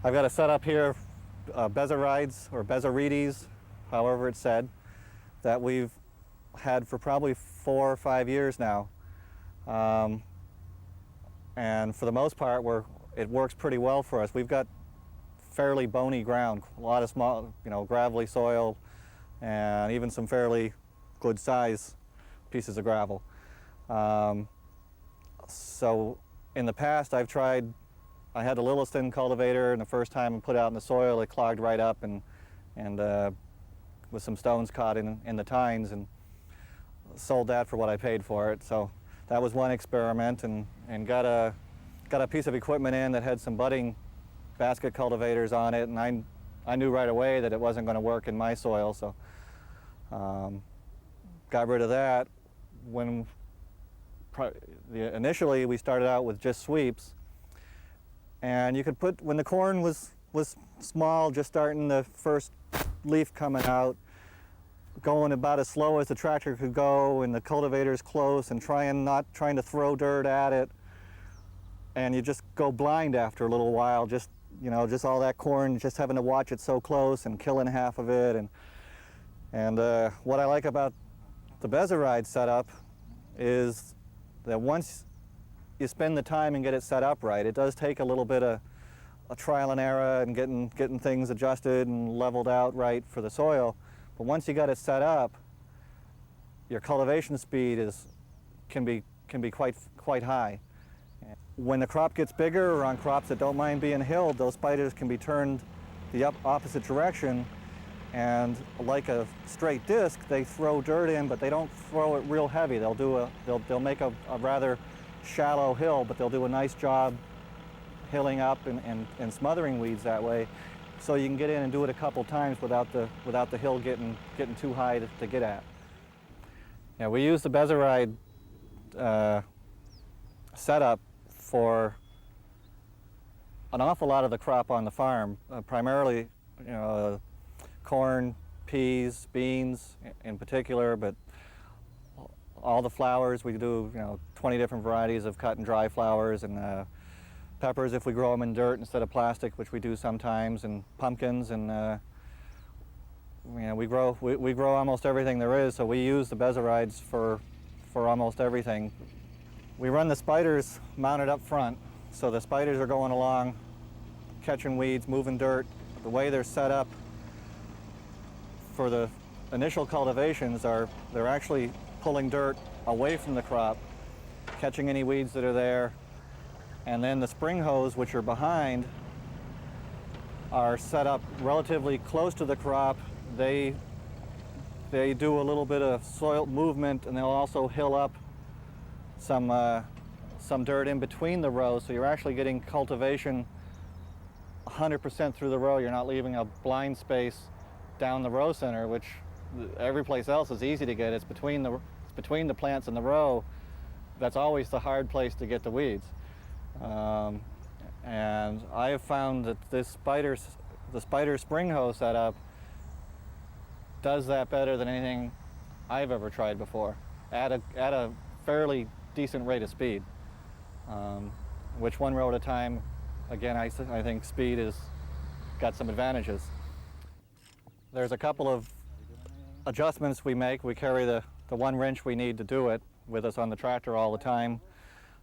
I've got a setup here, Bezzerides or Bezzerides, however it's said, that we've had for probably 4 or 5 years now. And for the most part, it works pretty well for us. We've got fairly bony ground, a lot of small, gravelly soil, and even some fairly good size pieces of gravel. So in the past, I had a Lilliston cultivator, and the first time I put it out in the soil, it clogged right up, and with some stones caught in the tines, and sold that for what I paid for it. So that was one experiment, and got a piece of equipment in that had some budding basket cultivators on it, and I knew right away that it wasn't going to work in my soil, so got rid of that. Initially we started out with just sweeps, and you could when the corn was small, just starting the first leaf coming out, going about as slow as the tractor could go, and the cultivator's close, and not trying to throw dirt at it, and you just go blind after a little while, just all that corn, just having to watch it so close and killing half of it. And what I like about the Bezzeride setup is that once you spend the time and get it set up right, it does take a little bit of a trial and error and getting things adjusted and leveled out right for the soil. But once you got it set up, your cultivation speed can be quite high. When the crop gets bigger, or on crops that don't mind being hilled, those spiders can be turned the opposite direction, and like a straight disc, they throw dirt in, but they don't throw it real heavy. They'll make a rather shallow hill, but they'll do a nice job hilling up and smothering weeds that way. So you can get in and do it a couple times without the hill getting too high to get at. Yeah, we use the Bezzeride setup for an awful lot of the crop on the farm, primarily corn, peas, beans in particular, but all the flowers. We do 20 different varieties of cut and dry flowers, and peppers if we grow them in dirt instead of plastic, which we do sometimes, and pumpkins, and we grow almost everything there is. So we use the Bezzerides for almost everything. We run the spiders mounted up front, so the spiders are going along, catching weeds, moving dirt. The way they're set up for the initial cultivations they're actually pulling dirt away from the crop, catching any weeds that are there, and then the spring hose, which are behind, are set up relatively close to the crop. They do a little bit of soil movement, and they'll also hill up some dirt in between the rows, so you're actually getting cultivation 100% through the row. You're not leaving a blind space down the row center, which every place else is easy to get. It's between the plants in the row that's always the hard place to get the weeds. And I have found that the spider spring hose setup does that better than anything I've ever tried before, at a fairly decent rate of speed, which one row at a time, again, I think speed has got some advantages. There's a couple of adjustments we make. We carry the one wrench we need to do it with us on the tractor all the time.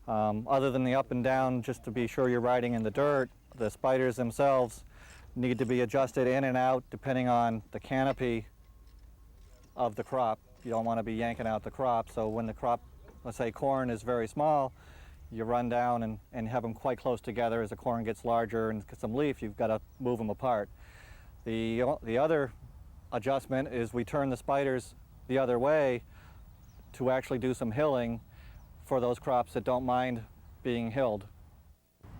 Other than the up and down, just to be sure you're riding in the dirt, the spiders themselves need to be adjusted in and out depending on the canopy of the crop. You don't want to be yanking out the crop, so when the crop, let's say corn, is very small, you run down and have them quite close together. As the corn gets larger and gets some leaf, you've got to move them apart. The other adjustment is we turn the spiders the other way to actually do some hilling for those crops that don't mind being hilled.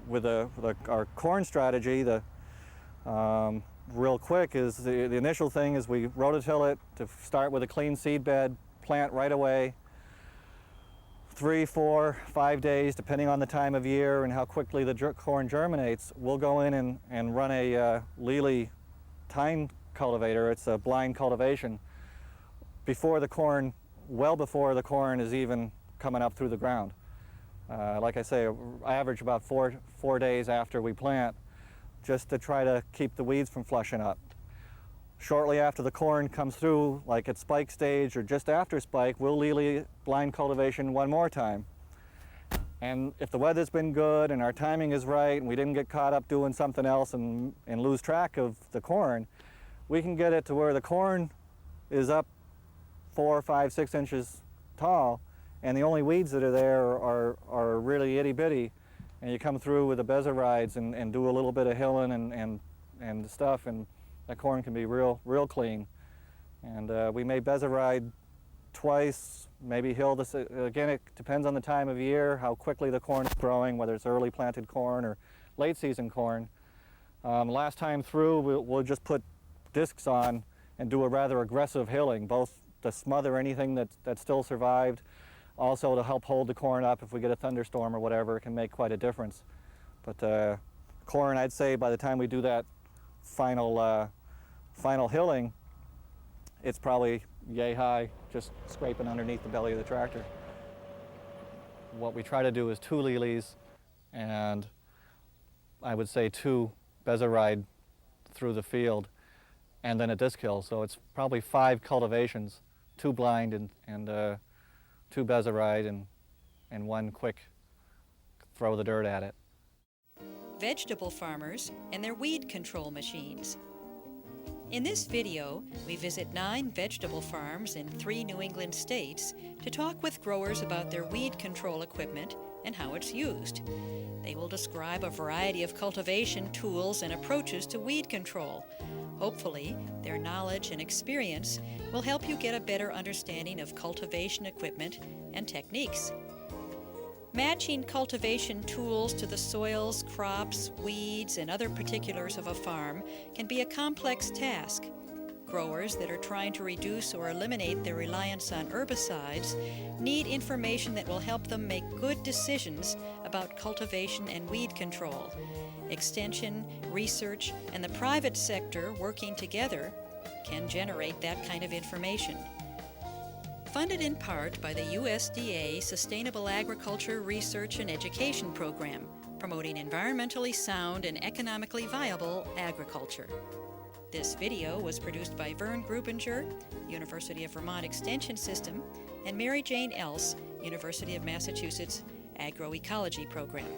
With our corn strategy, real quick, is the initial thing is we rototill it to start with a clean seed bed, plant right away. 3, 4, 5 days, depending on the time of year and how quickly the corn germinates, we'll go in and run a Lely tine cultivator. It's a blind cultivation before the corn, well before the corn is even coming up through the ground. Like I say, I average about four days after we plant, just to try to keep the weeds from flushing up. Shortly after the corn comes through, like at spike stage or just after spike, we'll lily blind cultivation one more time. And if the weather's been good and our timing is right and we didn't get caught up doing something else and lose track of the corn, we can get it to where the corn is up 4, 5, 6 inches tall, and the only weeds that are there are really itty bitty. And you come through with the Bezzerides and do a little bit of hilling and stuff, and that corn can be real clean. And we may Bezzeride twice, maybe hill this. Again, it depends on the time of year, how quickly the corn is growing, whether it's early planted corn or late season corn. Last time through, we'll just put discs on and do a rather aggressive hilling, both to smother anything that still survived, also to help hold the corn up if we get a thunderstorm or whatever. It can make quite a difference. But corn, I'd say by the time we do that final hilling, it's probably yay high, just scraping underneath the belly of the tractor. What we try to do is 2 lilies and I would say 2 Bezzeride through the field and then a disc hill. So it's probably 5 cultivations, 2 blind and 2 Bezzeride and 1 quick throw the dirt at it. Vegetable farmers and their weed control machines. In this video, we visit 9 vegetable farms in 3 New England states to talk with growers about their weed control equipment and how it's used. They will describe a variety of cultivation tools and approaches to weed control. Hopefully, their knowledge and experience will help you get a better understanding of cultivation equipment and techniques. Matching cultivation tools to the soils, crops, weeds, and other particulars of a farm can be a complex task. Growers that are trying to reduce or eliminate their reliance on herbicides need information that will help them make good decisions about cultivation and weed control. Extension, research, and the private sector working together can generate that kind of information. Funded in part by the USDA Sustainable Agriculture Research and Education Program, promoting environmentally sound and economically viable agriculture. This video was produced by Vern Grubinger, University of Vermont Extension System, and Mary Jane Else, University of Massachusetts Agroecology Program.